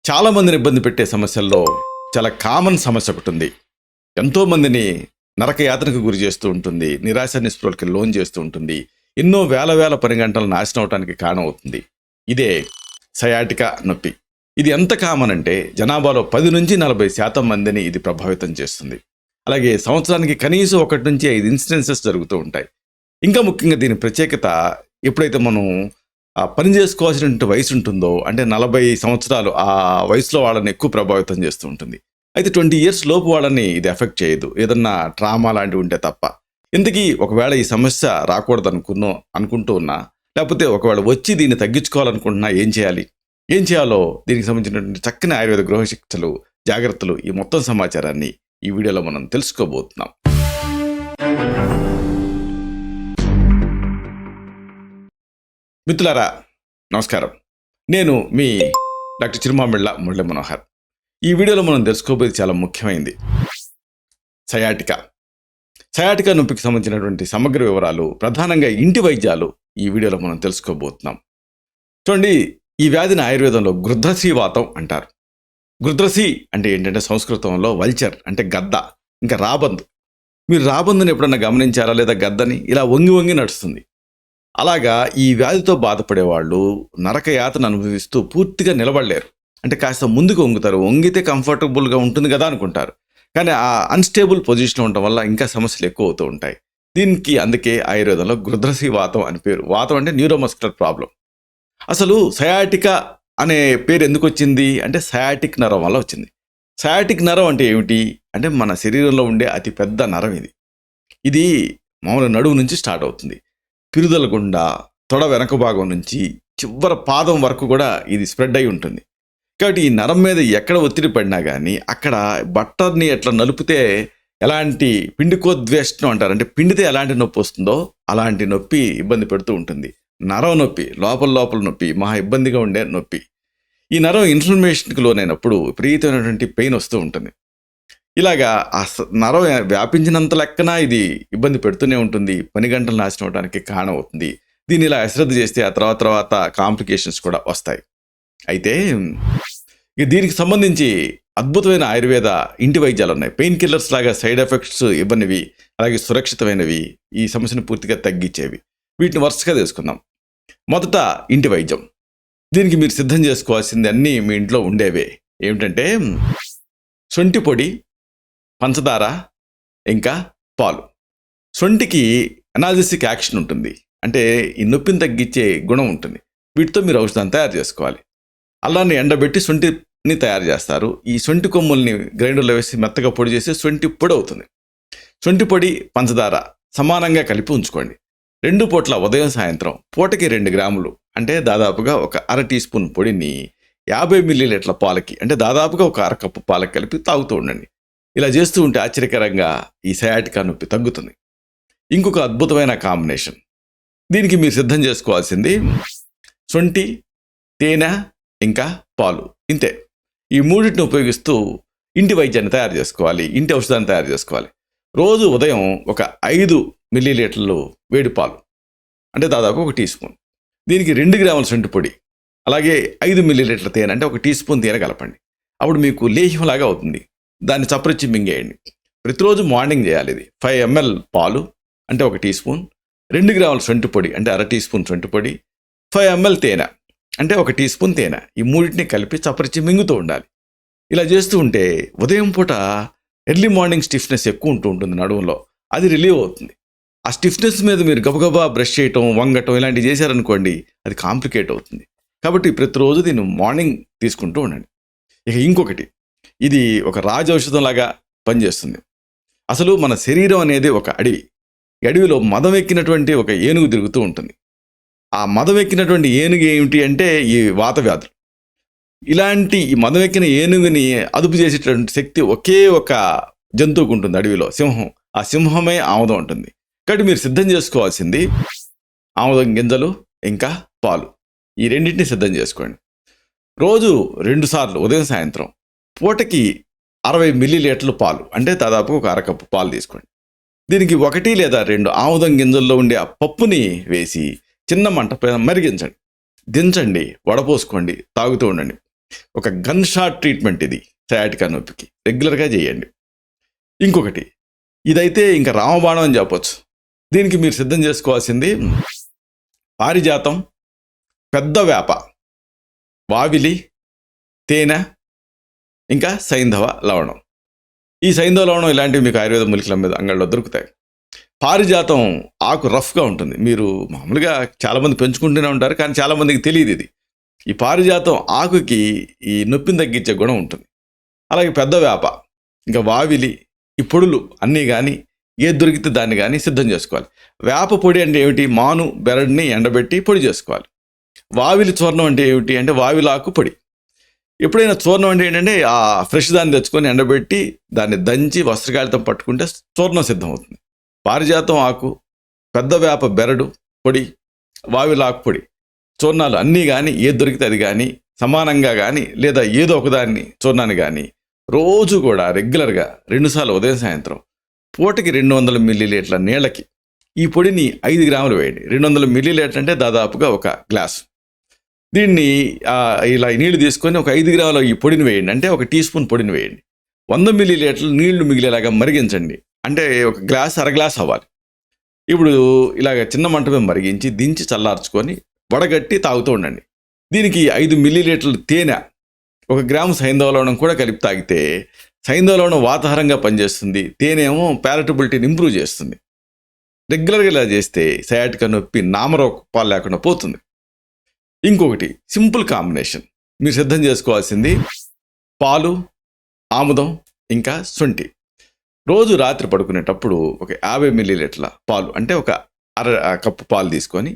చాలా మందిని ఇబ్బంది పెట్టే సమస్యల్లో చాలా కామన్ సమస్య ఒకటి ఉంది. ఎంతో మందిని నరక యాతనకు గురి చేస్తూ ఉంటుంది, నిరాశ నిస్పృహలకి లోన్ చేస్తూ ఉంటుంది, ఎన్నో వేల పని గంటలు నాశనం అవడానికి కారణం అవుతుంది. ఇదే సయాటికా నొప్పి. ఇది ఎంత కామన్ అంటే జనాభాలో 10 నుంచి 40% మందిని ఇది ప్రభావితం చేస్తుంది. అలాగే సంవత్సరానికి కనీసం 1 నుంచి 5 ఇన్సిడెన్సెస్ జరుగుతూ ఉంటాయి. ఇంకా ముఖ్యంగా దీని ప్రత్యేకత, ఎప్పుడైతే మనం పని చేసుకోవాల్సినటువంటి వయసు ఉంటుందో, అంటే 40 సంవత్సరాలు ఆ వయసులో వాళ్ళని ఎక్కువ ప్రభావితం చేస్తూ ఉంటుంది. అయితే 20 years లోపు వాళ్ళని ఇది ఎఫెక్ట్ చేయదు, ఏదన్నా ట్రామా లాంటివి ఉంటే తప్ప. ఇంతకీ ఒకవేళ ఈ సమస్య రాకూడదు అనుకుంటూ ఉన్నా, లేకపోతే ఒకవేళ వచ్చి దీన్ని తగ్గించుకోవాలనుకుంటున్నా ఏం చేయాలి, ఏం చేయాలో దీనికి సంబంధించినటువంటి చక్కని ఆయుర్వేద గృహ శిక్షలు, జాగ్రత్తలు, ఈ మొత్తం సమాచారాన్ని ఈ వీడియోలో మనం తెలుసుకోబోతున్నాం. మిత్రులారా నమస్కారం, నేను మీ డాక్టర్ చిరుమామిళ్ళ మురళీ మనోహర్. ఈ వీడియోలో మనం తెలుసుకోబోయేది చాలా ముఖ్యమైనది, సయాటికా నొప్పికి సంబంధించినటువంటి సమగ్ర వివరాలు, ప్రధానంగా ఇంటి వైద్యాలు ఈ వీడియోలో మనం తెలుసుకోబోతున్నాం. చూడండి, ఈ వ్యాధిని ఆయుర్వేదంలో గృధ్రసీవాతం అంటారు. గృధ్రసి అంటే ఏంటంటే సంస్కృతంలో వల్చర్ అంటే గద్ద, ఇంకా రాబందు. మీరు రాబందుని ఎప్పుడన్నా గమనించారా? లేదా గద్దని ఇలా వంగి నడుస్తుంది. అలాగా ఈ వ్యాధితో బాధపడే వాళ్ళు నరక యాతన అనుభవిస్తూ పూర్తిగా నిలబడలేరు. అంటే కాస్త ముందుకు వంగుతారు, వంగితే కంఫర్టబుల్గా ఉంటుంది కదా అనుకుంటారు. కానీ ఆ అన్స్టేబుల్ పొజిషన్ ఉండటం వల్ల ఇంకా సమస్యలు ఎక్కువ అవుతూ ఉంటాయి. దీనికి అందుకే ఆయుర్వేదంలో గృధ్రసీవాతం అని పేరు. వాతం అంటే న్యూరోమస్కులర్ ప్రాబ్లం. అసలు సయాటికా అనే పేరు ఎందుకు వచ్చింది అంటే సయాటిక్ నరం వల్ల వచ్చింది. సయాటిక్ నరం అంటే ఏమిటి అంటే మన శరీరంలో ఉండే అతి పెద్ద నరం ఇది. ఇది మామూలు నడుము నుంచి స్టార్ట్ అవుతుంది. పిరుదల గుండా తొడ వెనక భాగం నుంచి చివరి పాదం వరకు కూడా ఇది స్ప్రెడ్ అయి ఉంటుంది. కాబట్టి ఈ నరం మీద ఎక్కడ ఒత్తిడి పడినా కానీ అక్కడ బట్టర్ని ఎట్లా నలిపితే ఎలాంటి పిండికోద్వేష్టం అంటారు, అంటే పిండితే ఎలాంటి నొప్పి వస్తుందో అలాంటి నొప్పి ఇబ్బంది పెడుతూ ఉంటుంది. నరం నొప్పి, లోపల నొప్పి, మహా ఇబ్బందిగా ఉండే నొప్పి. ఈ నరం ఇన్ఫ్లమేషన్కి లోనైనప్పుడు విపరీతమైనటువంటి పెయిన్ వస్తూ ఉంటుంది. ఇలాగా ఆ నరం వ్యాపించినంత లెక్కన ఇది ఇబ్బంది పెడుతూనే ఉంటుంది, పని గంటలు నాశనం అవడానికి కారణం అవుతుంది. దీన్ని ఇలా అశ్రద్ధ చేస్తే ఆ తర్వాత కాంప్లికేషన్స్ కూడా వస్తాయి. అయితే దీనికి సంబంధించి అద్భుతమైన ఆయుర్వేద ఇంటి వైద్యాలు ఉన్నాయి. పెయిన్ కిల్లర్స్ లాగా సైడ్ ఎఫెక్ట్స్ ఇవ్వనివి, అలాగే సురక్షితమైనవి, ఈ సమస్యను పూర్తిగా తగ్గించేవి. వీటిని వరుసగా తెలుసుకుందాం. మొదట ఇంటి వైద్యం. దీనికి మీరు సిద్ధం చేసుకోవాల్సింది అన్నీ మీ ఇంట్లో ఉండేవే. ఏమిటంటే శొంఠి పొడి, పంచదార, ఇంకా పాలు. శొంఠికి అనాల్జెసిక్ యాక్షన్ ఉంటుంది, అంటే ఈ నొప్పిని తగ్గించే గుణం ఉంటుంది. వీటితో మీరు ఔషధాన్ని తయారు చేసుకోవాలి. అల్లాన్ని ఎండబెట్టి శొంఠిని తయారు చేస్తారు. ఈ శొంఠి కొమ్ముల్ని గ్రైండర్లో వేసి మెత్తగా పొడి చేసి శొంఠి పొడి అవుతుంది. శొంఠి పొడి, పంచదార సమానంగా కలిపి ఉంచుకోండి. 2 పూట్ల ఉదయం సాయంత్రం పూటకి 2 గ్రాములు, అంటే దాదాపుగా ఒక 1/2 టీ స్పూన్ పొడిని 50 మిల్లీలీటర్ల పాలకి, అంటే దాదాపుగా ఒక 1/2 కప్పు పాలకి కలిపి తాగుతూ ఉండండి. ఇలా చేస్తూ ఉంటే ఆశ్చర్యకరంగా ఈ సయాటికా నొప్పి తగ్గుతుంది. ఇంకొక అద్భుతమైన కాంబినేషన్, దీనికి మీరు సిద్ధం చేసుకోవాల్సింది శొంఠి, తేనె, ఇంకా పాలు. ఇంతే. ఈ మూడింటిని ఉపయోగిస్తూ ఇంటి వైద్యాన్ని తయారు చేసుకోవాలి, ఇంటి ఔషధాన్ని తయారు చేసుకోవాలి. రోజు ఉదయం ఒక 5 మిల్లీలీటర్లు వేడి పాలు, అంటే దాదాపు 1 టీ స్పూన్. దీనికి 2 గ్రాముల శొంఠి పొడి, అలాగే 5 మిల్లీలీటర్ల తేనె, అంటే 1 టీ స్పూన్ తేనె కలపండి. అప్పుడు మీకు లేహ్యంలాగా అవుతుంది. దాన్ని చప్పరిచ్చి మింగేయండి. ప్రతిరోజు మార్నింగ్ చేయాలి. ఇది 5 ml పాలు, అంటే 1 టీ స్పూన్, 2 గ్రాముల శొంఠి పొడి, అంటే 1/2 టీ స్పూన్ శొంఠి పొడి, 5 ml తేనె, అంటే 1 టీ స్పూన్ తేనె. ఈ మూడింటిని కలిపి చప్పరిచ్చి మింగుతూ ఉండాలి. ఇలా చేస్తూ ఉంటే ఉదయం పూట ఎర్లీ మార్నింగ్ స్టిఫ్నెస్ ఎక్కువ ఉంటుంది నడుములో, అది రిలీవ్ అవుతుంది. ఆ స్టిఫ్నెస్ మీద మీరు గబగబా బ్రష్ చేయటం, వంగటం ఇలాంటివి చేశారనుకోండి, అది కాంప్లికేట్ అవుతుంది. కాబట్టి ప్రతిరోజు దీన్ని మార్నింగ్ తీసుకుంటూ ఉండండి. ఇక ఇంకొకటి, ఇది ఒక రాజౌషధం లాగా పనిచేస్తుంది. అసలు మన శరీరం అనేది ఒక అడవి. ఈ అడవిలో మదం ఎక్కినటువంటి ఒక ఏనుగు తిరుగుతూ ఉంటుంది. ఆ మదం ఎక్కినటువంటి ఏనుగు ఏమిటి అంటే ఈ వాత వ్యాధులు. ఇలాంటి ఈ మదం ఎక్కిన ఏనుగుని అదుపు చేసేటటువంటి శక్తి ఒకే ఒక జంతువుకు ఉంటుంది అడవిలో, సింహం. ఆ సింహమే ఆముదం ఉంటుంది. కాబట్టి మీరు సిద్ధం చేసుకోవాల్సింది ఆముదం గింజలు, ఇంకా పాలు. ఈ రెండింటిని సిద్ధం చేసుకోండి. రోజు 2 సార్లు ఉదయం సాయంత్రం పూటకి 60 మిల్లీలీటర్లు పాలు, అంటే దాదాపు ఒక 1/2 కప్పు పాలు తీసుకోండి. దీనికి 1 లేదా 2 ఆముదం గింజల్లో ఉండే ఆ పప్పుని వేసి చిన్న మంట పైన మరిగించండి. దించండి, వడపోసుకోండి, తాగుతూ ఉండండి. ఒక గన్ షాట్ ట్రీట్మెంట్ ఇది సయాటికా నొప్పికి. రెగ్యులర్గా చేయండి. ఇంకొకటి, ఇదైతే ఇంకా రామబాణం అని చెప్పొచ్చు. దీనికి మీరు సిద్ధం చేసుకోవాల్సింది పారిజాతం, పెద్ద వేప, వావిలి, తేనె, ఇంకా సైంధవ లవణం. ఈ సైంధవ లవణం ఇలాంటివి మీకు ఆయుర్వేద మూలికల మీద అంగళ్ళలో దొరుకుతాయి. పారిజాతం ఆకు రఫ్గా ఉంటుంది. మీరు మామూలుగా చాలామంది పెంచుకుంటూనే ఉంటారు, కానీ చాలామందికి తెలియదు ఇది. ఈ పారిజాతం ఆకుకి ఈ నొప్పిని తగ్గించే గుణం ఉంటుంది. అలాగే పెద్ద వేప, ఇంకా వావిలి, ఈ పొడులు అన్నీ కానీ ఏది దొరికితే దాన్ని కానీ సిద్ధం చేసుకోవాలి. వేప పొడి అంటే ఏమిటి? మాను బెరడుని ఎండబెట్టి పొడి చేసుకోవాలి. వావిలి చూర్ణం అంటే ఏమిటి అంటే వావిలాకు పొడి. ఎప్పుడైనా చూర్ణం అంటే ఏంటంటే ఆ ఫ్రెష్ దాన్ని తెచ్చుకొని ఎండబెట్టి దాన్ని దంచి వస్త్రకాళితం పట్టుకుంటే చూర్ణం సిద్ధం అవుతుంది. పారిజాతం ఆకు, పెద్ద వేప బెరడు పొడి, వావిలాకు పొడి చూర్ణాలు అన్నీ కానీ ఏది దొరికితే అది కానీ సమానంగా కానీ లేదా ఏదో ఒకదాన్ని చూర్ణాన్ని కానీ రోజు కూడా రెగ్యులర్గా 2 సార్లు ఉదయం సాయంత్రం పూటకి 200 మిల్లీలీటర్ల నీళ్ళకి ఈ పొడిని 5 గ్రాములు వేయండి. 200 మిల్లీలీటర్ అంటే దాదాపుగా ఒక గ్లాస్. దీన్ని ఇలా నీళ్లు తీసుకొని ఒక 5 గ్రాముల ఈ పొడిని వేయండి, అంటే ఒక టీ స్పూన్ పొడిని వేయండి. 100 మిల్లీలీటర్లు నీళ్లు మిగిలేలాగా మరిగించండి, అంటే ఒక గ్లాస్ అర గ్లాస్ అవ్వాలి. ఇప్పుడు ఇలాగ చిన్న మంట మీద మరిగించి దించి చల్లార్చుకొని వడగట్టి తాగుతూ ఉండండి. దీనికి 5 మిల్లీలీటర్లు తేనె, 1 గ్రాము సైంధవ లవణం కూడా కలిపి తాగితే సైంధవ లవణం వాతాహారంగా పనిచేస్తుంది, తేనె ఏమో ప్యాలటబిలిటీని ఇంప్రూవ్ చేస్తుంది. రెగ్యులర్గా ఇలా చేస్తే సయాటికా నొప్పి నామరూపాలు లేకుండా పోతుంది. ఇంకొకటి సింపుల్ కాంబినేషన్ మీరు సిద్ధం చేసుకోవాల్సింది పాలు, ఆముదం, ఇంకా శొంఠి. రోజు రాత్రి పడుకునేటప్పుడు ఒక 50 మిల్లీలీటర్ల పాలు, అంటే ఒక అర కప్పు పాలు తీసుకొని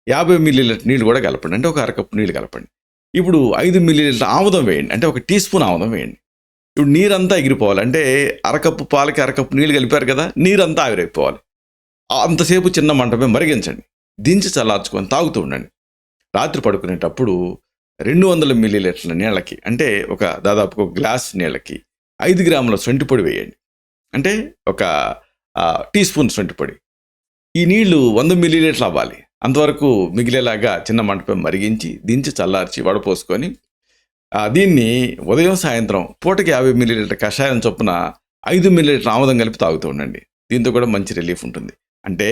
50 మిల్లీలీటర్ నీళ్ళు కూడా కలపండి, అంటే ఒక అరకప్పు నీళ్ళు కలపండి. ఇప్పుడు 5 మిల్లీలీటర్ల ఆముదం వేయండి, అంటే ఒక టీ స్పూన్ ఆముదం వేయండి. ఇప్పుడు నీరంతా ఎగిరిపోవాలి, అంటే అరకప్పు పాలకి అరకప్పు నీళ్ళు కలిపారు కదా, నీరంతా ఆవిరైపోవాలి. అంతసేపు చిన్న మంట మీద మరిగించండి, దించి చల్లార్చుకొని తాగుతూ ఉండండి. రాత్రి పడుకునేటప్పుడు 200 మిల్లీలీటర్ల నీళ్ళకి, అంటే ఒక దాదాపు ఒక గ్లాస్ నీళ్ళకి 5 గ్రాముల శొంఠి పొడి వేయండి, అంటే ఒక టీ స్పూన్ శొంఠి పొడి. ఈ నీళ్లు 100 మిల్లీలీటర్లు అవ్వాలి. అంతవరకు మిగిలేలాగా చిన్న మంటపై మరిగించి దించి చల్లార్చి వడపోసుకొని దీన్ని ఉదయం సాయంత్రం పూటకి 50 మిల్లీలీటర్ కషాయం చొప్పున 5 మిల్లీలీటర్ ఆముదం కలిపి తాగుతూ ఉండండి. దీంతో కూడా మంచి రిలీఫ్ ఉంటుంది. అంటే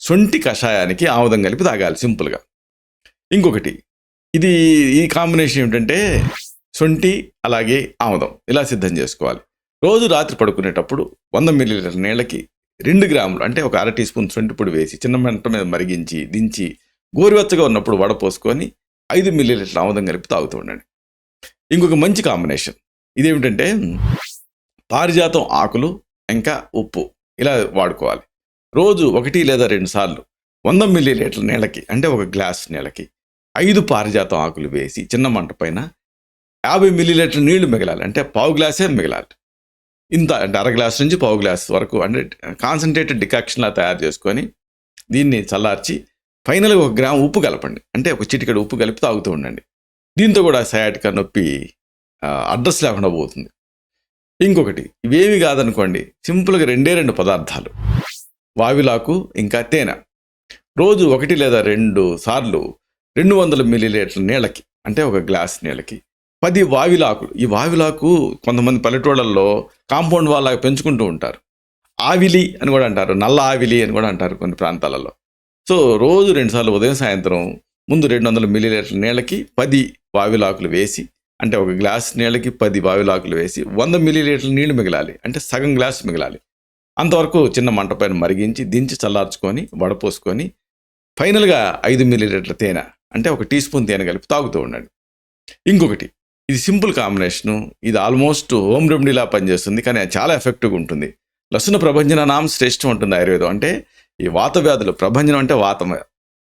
శొంఠి కషాయానికి ఆముదం కలిపి తాగాలి సింపుల్గా. ఇంకొకటి, ఈ కాంబినేషన్ ఏమిటంటే శొంఠి అలాగే ఆముదం ఇలా సిద్ధం చేసుకోవాలి. రోజు రాత్రి పడుకునేటప్పుడు 100 మిల్లీలీటర్ నీళ్ళకి 2 గ్రాములు, అంటే ఒక అర టీ స్పూన్ శొంఠి పొడి వేసి చిన్న మంట మీద మరిగించి దించి గోరువెచ్చగా ఉన్నప్పుడు వడపోసుకొని 5 మిల్లీలీటర్ ఆముదం కలిపి తాగుతూ ఉండండి. ఇంకొక మంచి కాంబినేషన్ ఇదేమిటంటే పారిజాతం ఆకులు ఇంకా ఉప్పు ఇలా వాడుకోవాలి. రోజు 1 లేదా 2 సార్లు 100 మిల్లీలీటర్ల నీళ్ళకి, అంటే ఒక గ్లాస్ నీళ్ళకి 5 పారిజాతం ఆకులు వేసి చిన్న మంట పైన 50 మిల్లీలీటర్ నీళ్లు మిగలాలి, అంటే పావు గ్లాసే మిగలాలి. ఇంత అంటే అర గ్లాస్ నుంచి పావు గ్లాస్ వరకు, అంటే కాన్సన్ట్రేటెడ్ డికాక్షన్లా తయారు చేసుకొని దీన్ని చల్లార్చి ఫైనల్గా 1 గ్రాము ఉప్పు కలపండి, అంటే ఒక చిటికెడు ఉప్పు కలిపి తాగుతూ ఉండండి. దీంతో కూడా సయాటికా నొప్పి అడ్రస్ లేకుండా పోతుంది. ఇంకొకటి, ఇవేమి కాదనుకోండి, సింపుల్గా 2 పదార్థాలు, వావిలాకు ఇంకా తేనె. రోజు 1 లేదా 2 సార్లు 200 మిల్లీలీటర్ల నీళ్ళకి, అంటే ఒక గ్లాస్ నీళ్ళకి 10 వావిలాకులు. ఈ వావిలాకు కొంతమంది పల్లెటూళ్ళల్లో కాంపౌండ్ వాళ్ళగా పెంచుకుంటూ ఉంటారు. ఆవిలి అని కూడా అంటారు, నల్ల ఆవిలి అని కూడా అంటారు కొన్ని ప్రాంతాలలో. సో రోజు 2 సార్లు ఉదయం సాయంత్రం ముందు 200 మిల్లీలీటర్ల నీళ్ళకి 10 వావిలాకులు వేసి, అంటే ఒక గ్లాస్ నీళ్ళకి 10 వావిలాకులు వేసి 100 మిల్లీలీటర్ల నీళ్లు మిగలాలి, అంటే సగం గ్లాస్ మిగలాలి. అంతవరకు చిన్న మంట పైన మరిగించి దించి చల్లార్చుకొని వడపోసుకొని ఫైనల్గా 5 మిల్లీలీటర్ల తేనె, అంటే ఒక టీ స్పూన్ తేనె కలిపి తాగుతూ ఉండండి. ఇంకొకటి, ఇది సింపుల్ కాంబినేషను, ఇది ఆల్మోస్ట్ హోమ్ రెమెడీలా పనిచేస్తుంది, కానీ చాలా ఎఫెక్టివ్గా ఉంటుంది. లసున ప్రభంజనానాం శ్రేష్టం ఉంటుంది ఆయుర్వేదం. అంటే ఈ వాత వ్యాధులు, ప్రభంజనం అంటే వాతం,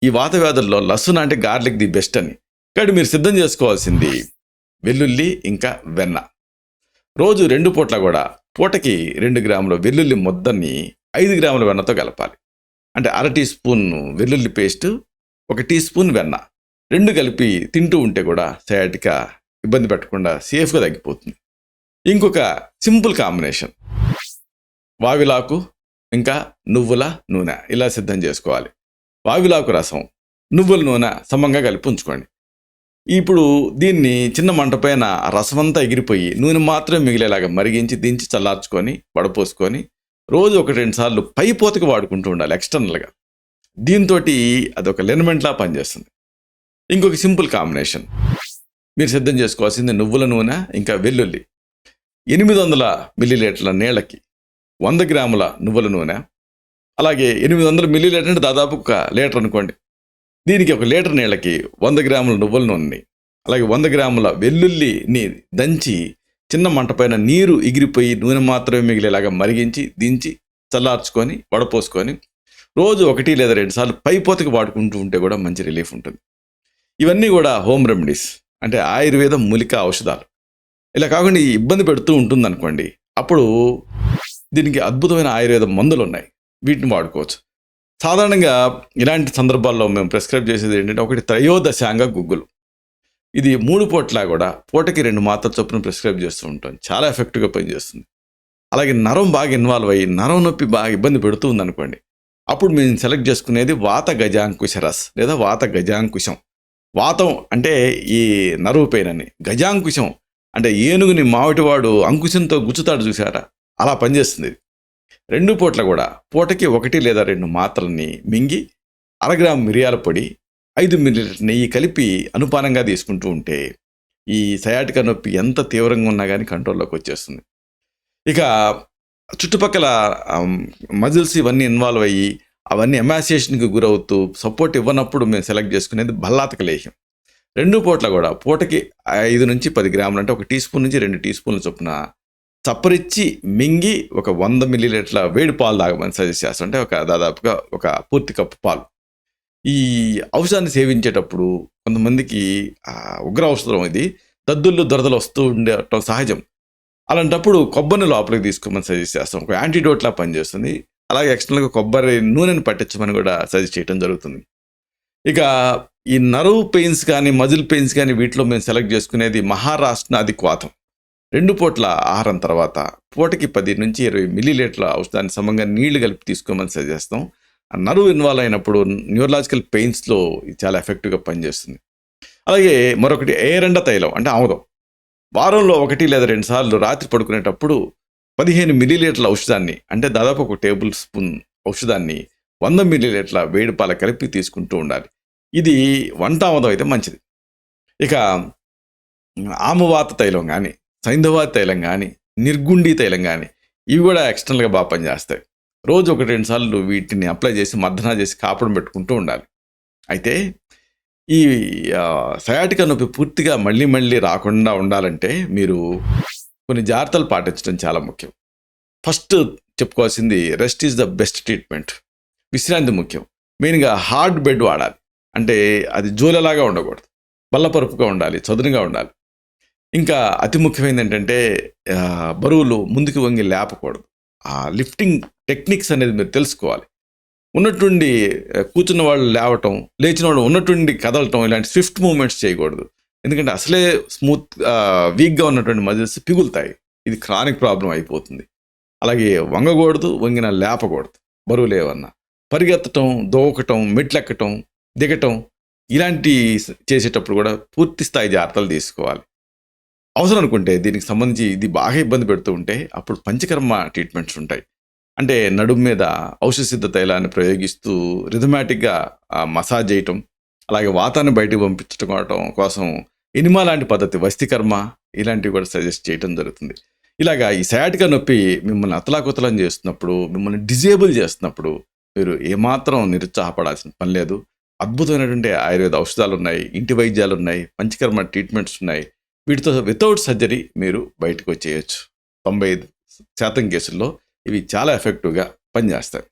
ఈ వాత వ్యాధుల్లో లసున అంటే గార్లిక్ ది బెస్ట్ అని. కాబట్టి మీరు సిద్ధం చేసుకోవాల్సింది వెల్లుల్లి ఇంకా వెన్న. రోజు 2 పూట్ల కూడా పూటకి 2 గ్రాముల వెల్లుల్లి ముద్దని 5 గ్రాముల వెన్నతో కలపాలి, అంటే అర టీ స్పూన్ వెల్లుల్లి పేస్టు, 1 టీ స్పూన్ వెన్న, 2 కలిపి తింటూ ఉంటే కూడా సయాటికా ఇబ్బంది పెట్టకుండా సేఫ్గా తగ్గిపోతుంది. ఇంకొక సింపుల్ కాంబినేషన్, వావిలాకు ఇంకా నువ్వుల నూనె ఇలా సిద్ధం చేసుకోవాలి. వావిలాకు రసం, నువ్వుల నూనె సమంగా కలిపి ఉంచుకోండి. ఇప్పుడు దీన్ని చిన్న మంట పైన ఆ రసమంతా ఎగిరిపోయి నూనె మాత్రమే మిగిలేలాగా మరిగించి దించి చల్లార్చుకొని వడపోసుకొని రోజు 1-2 సార్లు పై పోతకి వాడుకుంటూ ఉండాలి ఎక్స్టర్నల్గా. దీంతో అదొక లినమెంట్లా పనిచేస్తుంది. ఇంకొక సింపుల్ కాంబినేషన్ మీరు సిద్ధం చేసుకోవాల్సింది నువ్వుల నూనె ఇంకా వెల్లుల్లి. 800 మిల్లీలీటర్ల నీళ్ళకి 100 గ్రాముల నువ్వుల నూనె, అలాగే 800 మిల్లీలీటర్ అంటే దాదాపు 1 లీటర్ అనుకోండి. దీనికి 1 లీటర్ నీళ్ళకి 100 గ్రాముల నువ్వుల నూనెని, అలాగే 100 గ్రాముల వెల్లుల్లిని దంచి చిన్న మంట పైన నీరు ఎగిరిపోయి నూనె మాత్రమే మిగిలేలాగా మరిగించి దించి చల్లార్చుకొని వడపోసుకొని రోజు 1 లేదా 2 సార్లు పై పోతకి వాడుకుంటూ ఉంటే కూడా మంచి రిలీఫ్ ఉంటుంది. ఇవన్నీ కూడా హోమ్ రెమెడీస్, అంటే ఆయుర్వేదం మూలికా ఔషధాలు. ఇలా కాకుండా ఈ ఇబ్బంది పెడుతూ ఉంటుంది అనుకోండి, అప్పుడు దీనికి అద్భుతమైన ఆయుర్వేద మందులు ఉన్నాయి, వీటిని వాడుకోవచ్చు. సాధారణంగా ఇలాంటి సందర్భాల్లో మేము ప్రిస్క్రైబ్ చేసేది ఏంటంటే, ఒకటి త్రయోదశాంగ గుగ్గులు. ఇది 3 పూట్లా కూడా పూటకి 2 మాత్రల చొప్పున ప్రిస్క్రైబ్ చేస్తూ ఉంటాం. చాలా ఎఫెక్టివ్గా పనిచేస్తుంది. అలాగే నరం బాగా ఇన్వాల్వ్ అయ్యి నరం నొప్పి బాగా ఇబ్బంది పెడుతూ ఉందనుకోండి, అప్పుడు మేము సెలెక్ట్ చేసుకునేది వాత గజాంకుశ రస్ లేదా వాత గజాంకుశం. వాతం అంటే ఈ నరువు పెయిన్ అని, గజాంకుశం అంటే ఏనుగుని మావిటివాడు అంకుశంతో గుచ్చుతాడు చూసారా, అలా పనిచేస్తుంది. 2 పూట్ల కూడా పూటకి 1 లేదా 2 మాత్రల్ని మింగి 1/2 గ్రాము మిరియాల పొడి 5 మిల్లీలీటర్ నెయ్యి కలిపి అనుపానంగా తీసుకుంటూ ఉంటే ఈ సయాటికా నొప్పి ఎంత తీవ్రంగా ఉన్నా కానీ కంట్రోల్లోకి వచ్చేస్తుంది. ఇక చుట్టుపక్కల మజిల్స్ ఇవన్నీ ఇన్వాల్వ్ అయ్యి అవన్నీ ఎమాసియేషన్కి గురవుతూ సపోర్ట్ ఇవ్వనప్పుడు మేము సెలెక్ట్ చేసుకునేది భల్లాతక లేహ్యం. 2 పూట్ల కూడా పూటకి 5 నుంచి 10 గ్రాములు అంటే 1 టీ స్పూన్ నుంచి 2 టీ స్పూన్ల చొప్పున చప్పరిచ్చి మింగి 100 మిల్లీలీటర్ల వేడి పాలు తాగమని సజెస్ట్ చేస్తాం. అంటే దాదాపుగా 1 పూర్తి కప్పు పాలు. ఈ ఔషధాన్ని సేవించేటప్పుడు కొంతమందికి ఉగ్ర ఔషధం ఇది, దద్దుళ్ళు దొరదలు వస్తూ ఉండటం సహజం. అలాంటప్పుడు కొబ్బరిని లోపలికి తీసుకోమని సజెస్ట్ చేస్తాం. ఒక యాంటీడోట్లా పనిచేస్తుంది. అలాగే ఎక్స్టర్నల్గా కొబ్బరి నూనెని పట్టించమని కూడా సజెస్ట్ చేయడం జరుగుతుంది. ఇక ఈ నర్వ్ పెయిన్స్ కానీ మజిల్ పెయిన్స్ కానీ వీటిలో మేము సెలెక్ట్ చేసుకునేది మహారాష్ట్రాది క్వాతం. 2 పూట్ల ఆహారం తర్వాత పూటకి 10 నుంచి 20 మిల్లీలీటర్ల ఔషధాన్ని సమంగా నీళ్లు కలిపి తీసుకోమని సజెస్ట్ చేస్తాం. ఆ నర్వ్ ఇన్వాల్వ్ అయినప్పుడు న్యూరలాజికల్ పెయిన్స్లో ఇది చాలా ఎఫెక్టివ్గా పనిచేస్తుంది. అలాగే మరొకటి ఏరండ తైలం అంటే ఆముదం. వారంలో 1 లేదా 2 సార్లు రాత్రి పడుకునేటప్పుడు 15 మిల్లీలీటర్ల ఔషధాన్ని, అంటే దాదాపు 1 టేబుల్ స్పూన్ ఔషధాన్ని 100 మిల్లీలీటర్ల వేడి పాల కలిపి తీసుకుంటూ ఉండాలి. ఇది వంట ఆముదం అయితే మంచిది. ఇక ఆమువాత తైలం కానీ, సైంధవ తైలం కానీ, నిర్గుండి తైలం కానీ ఇవి కూడా ఎక్స్టర్నల్గా బాగా పనిచేస్తాయి. రోజు 1-2 సార్లు వీటిని అప్లై చేసి మర్దన చేసి కాపడం పెట్టుకుంటూ ఉండాలి. అయితే ఈ సయాటికా నొప్పి పూర్తిగా మళ్ళీ రాకుండా ఉండాలంటే మీరు కొన్ని జాగ్రత్తలు పాటించడం చాలా ముఖ్యం. ఫస్ట్ చెప్పుకోవాల్సింది rest is the best treatment. విశ్రాంతి ముఖ్యం. మెయిన్గా హార్డ్ బెడ్ వాడాలి. అంటే అది జోలలాగా ఉండకూడదు, బల్లపరుపుగా ఉండాలి, చదునుగా ఉండాలి. ఇంకా అతి ముఖ్యమైనది ఏంటంటే బరువులు ముందుకు వంగి లేపకూడదు. ఆ లిఫ్టింగ్ టెక్నిక్స్ అనేది మీరు తెలుసుకోవాలి. ఉన్నట్టుండి కూర్చున్న వాళ్ళు లేవటం, లేచిన వాళ్ళు ఉన్నట్టుండి కదలటం, ఇలాంటి స్విఫ్ట్ మూవ్మెంట్స్ చేయకూడదు. ఎందుకంటే అసలే వీక్గా ఉన్నటువంటి మజిల్స్ పిగులుతాయి. ఇది క్రానిక్ ప్రాబ్లం అయిపోతుంది. అలాగే వంగకూడదు, వంగిన లేపకూడదు. బరువు లేవన్నా పరిగెత్తటం, దోకటం, మెట్లెక్కటం, దిగటం ఇలాంటి చేసేటప్పుడు కూడా పూర్తి స్థాయి జాగ్రత్తలు తీసుకోవాలి. అవసరం అనుకుంటే దీనికి సంబంధించి ఇది బాగా ఇబ్బంది పెడుతూ ఉంటే అప్పుడు పంచకర్మ ట్రీట్మెంట్స్ ఉంటాయి. అంటే నడుము మీద ఔషధసిద్ధ తైలాన్ని ప్రయోగిస్తూ రిథమాటిక్గా మసాజ్ చేయటం, అలాగే వాతాన్ని బయటకు పంపించడం కోసం ఎనిమా లాంటి పద్ధతి, వస్తికర్మ ఇలాంటివి కూడా సజెస్ట్ చేయడం జరుగుతుంది. ఇలాగా ఈ సయాటికా నొప్పి మిమ్మల్ని అతలాకుతలం చేస్తున్నప్పుడు, మిమ్మల్ని డిజేబుల్ చేస్తున్నప్పుడు మీరు ఏమాత్రం నిరుత్సాహపడాల్సిన పని లేదు. అద్భుతమైనటువంటి ఆయుర్వేద ఔషధాలు ఉన్నాయి, ఇంటి వైద్యాలు ఉన్నాయి, పంచకర్మ ట్రీట్మెంట్స్ ఉన్నాయి. వీటితో వితౌట్ సర్జరీ మీరు బయటకు వచ్చేయచ్చు. 95% కేసుల్లో ఇవి చాలా ఎఫెక్టివ్గా పనిచేస్తాయి.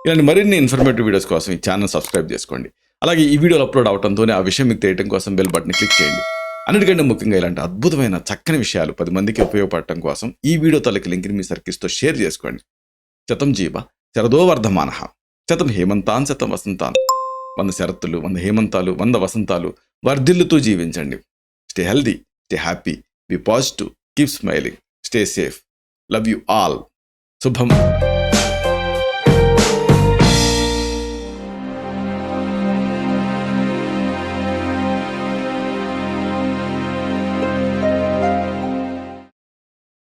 ఇలాంటి మరిన్ని ఇన్ఫర్మేటివ్ వీడియోస్ కోసం ఈ ఛానల్ సబ్స్క్రైబ్ చేసుకోండి. అలాగే ఈ వీడియోలు అప్లోడ్ అవడంతోనే ఆ విషయం మీకు తెలియడం కోసం బెల్ బటన్ క్లిక్ చేయండి. అన్నిటికంటే ముఖ్యంగా ఇలాంటి అద్భుతమైన చక్కని విషయాలు 10 మందికి ఉపయోగపడటం కోసం ఈ వీడియో తాలూకు లింక్ని మీ సర్కిల్స్తో షేర్ చేసుకోండి. శతం జీవ శరదో వర్ధమానః, శతం హేమంతాన్ శతం వసంతాన్. 100 శరత్తులు, 100 హేమంతాలు, 100 వసంతాలు వర్ధిల్లుతూ జీవించండి. Stay healthy, stay happy, be positive, keep smiling, stay safe. Love you all. Subham.